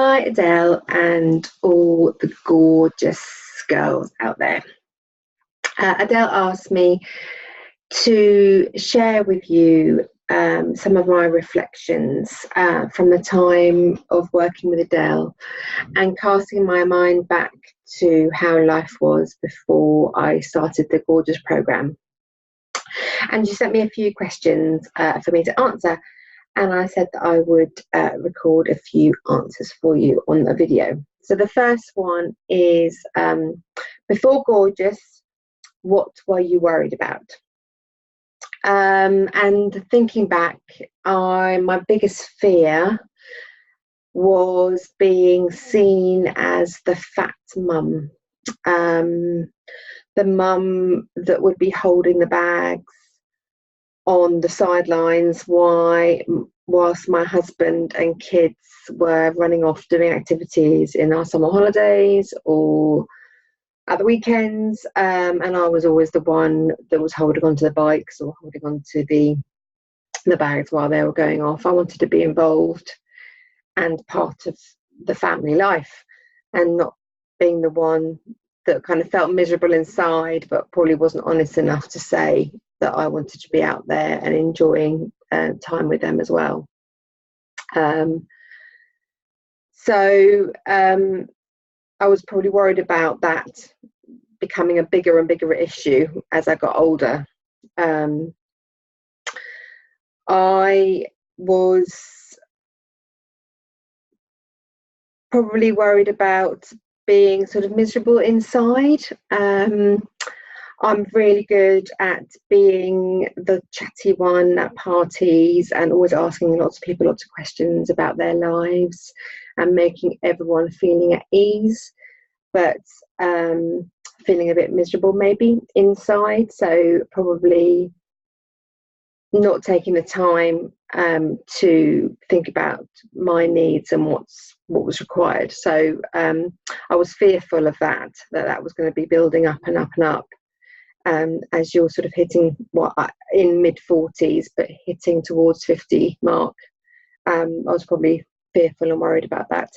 Hi, Adele, and all the gorgeous girls out there. Adele asked me to share with you some of my reflections from the time of working with Adele and casting my mind back to how life was before I started the gorgeous program. And she sent me a few questions for me to answer. And I said that I would record a few answers for you on the video. So the first one is, before Gorgeous, what were you worried about? And thinking back, my biggest fear was being seen as the fat mum, the mum that would be holding the bags on the sidelines whilst my husband and kids were running off doing activities in our summer holidays or at the weekends, and I was always the one that was holding onto the bikes or holding onto the bags while they were going off. I wanted to be involved and part of the family life, and not being the one that kind of felt miserable inside but probably wasn't honest enough to say that I wanted to be out there and enjoying time with them as well. So I was probably worried about that becoming a bigger and bigger issue as I got older. I was probably worried about being sort of miserable inside. I'm really good at being the chatty one at parties and always asking lots of people lots of questions about their lives and making everyone feeling at ease, but feeling a bit miserable maybe inside. So probably not taking the time to think about my needs and what was required. So I was fearful of that was going to be building up and up and up. As you're sort of hitting in mid-40s but hitting towards 50 mark, I was probably fearful and worried about that.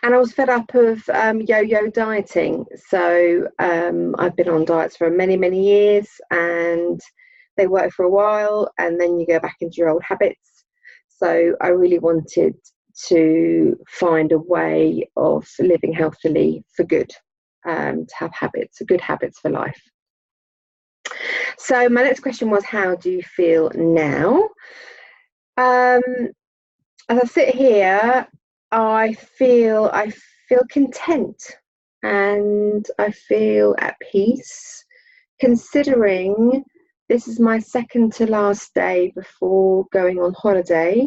And I was fed up of yo-yo dieting. So I've been on diets for many years, and they work for a while and then you go back into your old habits. So I really wanted to find a way of living healthily for good. To have habits, good habits for life. So my next question was, how do you feel now? As I sit here, I feel content and I feel at peace, considering this is my second to last day before going on holiday.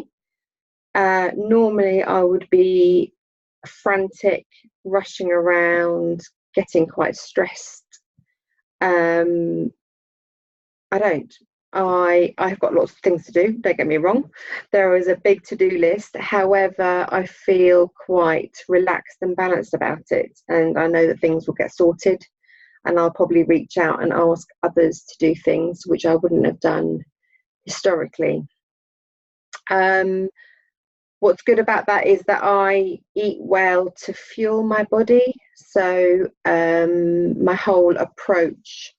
Normally I would be frantic, rushing around, getting quite stressed. I don't. I've got lots of things to do, don't get me wrong. There is a big to-do list. However, I feel quite relaxed and balanced about it, and I know that things will get sorted, and I'll probably reach out and ask others to do things which I wouldn't have done historically. What's good about that is that I eat well to fuel my body. So my whole approach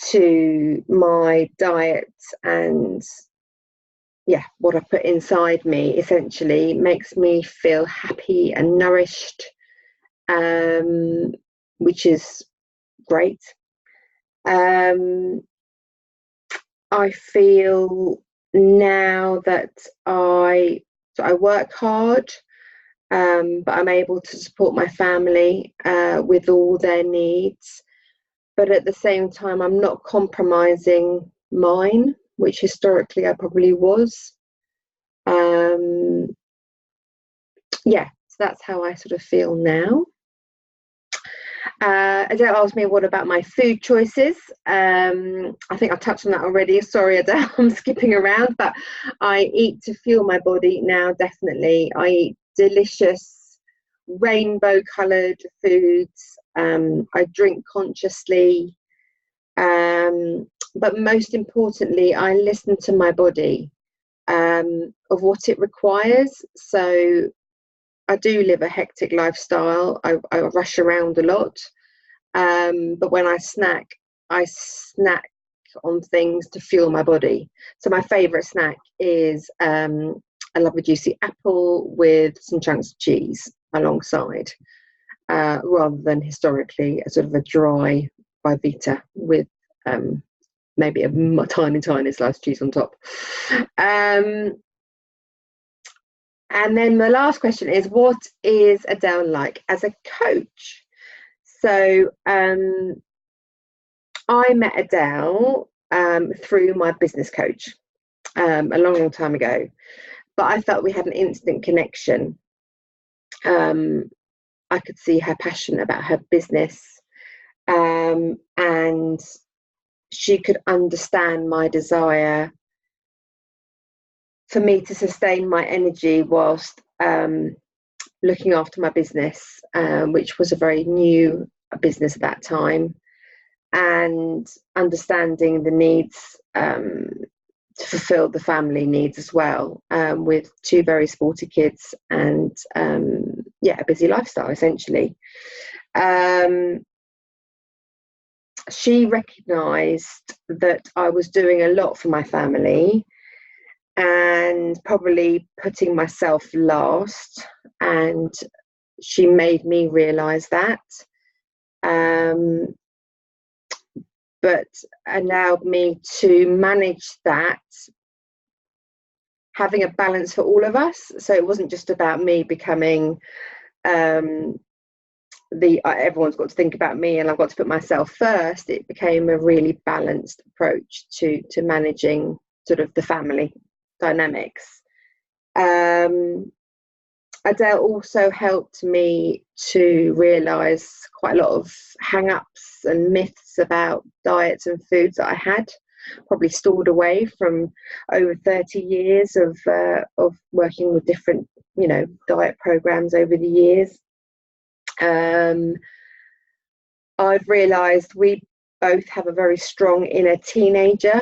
to my diet and what I put inside me essentially makes me feel happy and nourished, which is great. I feel now that I work hard, but I'm able to support my family with all their needs. But at the same time, I'm not compromising mine, which historically I probably was. So that's how I sort of feel now. Adele asked me, what about my food choices? I think I've touched on that already. Sorry, Adele, I'm skipping around, but I eat to fuel my body now, definitely. I eat delicious rainbow-coloured foods. I drink consciously. But most importantly, I listen to my body of what it requires. So I do live a hectic lifestyle. I rush around a lot. But when I snack on things to fuel my body. So my favourite snack is I love a juicy apple with some chunks of cheese alongside, rather than historically a sort of a dry Vita with maybe a tiny, tiny slice of cheese on top. And then the last question is, what is Adele like as a coach? So I met Adele through my business coach a long, long time ago, but I felt we had an instant connection. I could see her passion about her business, and she could understand my desire for me to sustain my energy whilst looking after my business, which was a very new business at that time, and understanding the needs to fulfill the family needs as well, with two very sporty kids and a busy lifestyle essentially. She recognised that I was doing a lot for my family and probably putting myself last, and she made me realise that, but allowed me to manage that, having a balance for all of us. So it wasn't just about me becoming everyone's got to think about me and I've got to put myself first. It became a really balanced approach to managing sort of the family dynamics. Adele also helped me to realise quite a lot of hang-ups and myths about diets and foods that I had probably stored away from over 30 years of working with different, diet programs over the years. I've realised we both have a very strong inner teenager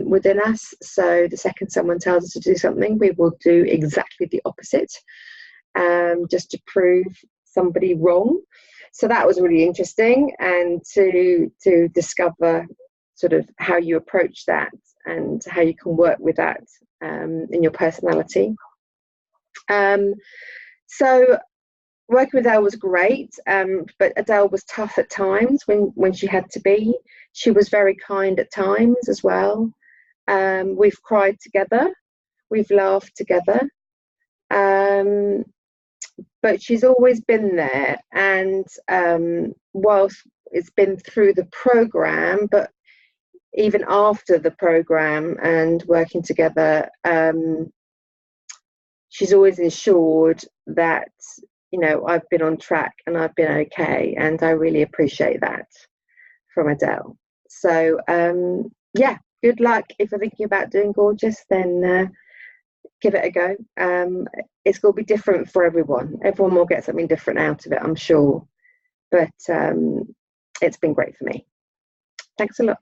within us. So the second someone tells us to do something, we will do exactly the opposite, just to prove somebody wrong. So that was really interesting, and to discover sort of how you approach that and how you can work with that in your personality. So working with Adele was great, but Adele was tough at times when she had to be. She was very kind at times as well. We've cried together, we've laughed together, but she's always been there. And whilst it's been through the program, but even after the program and working together, she's always ensured that I've been on track and I've been okay, and I really appreciate that from Adele. So good luck. If you're thinking about doing Gorgeous, then give it a go. It's going to be different for everyone. Everyone will get something different out of it, I'm sure, but it's been great for me. Thanks a lot.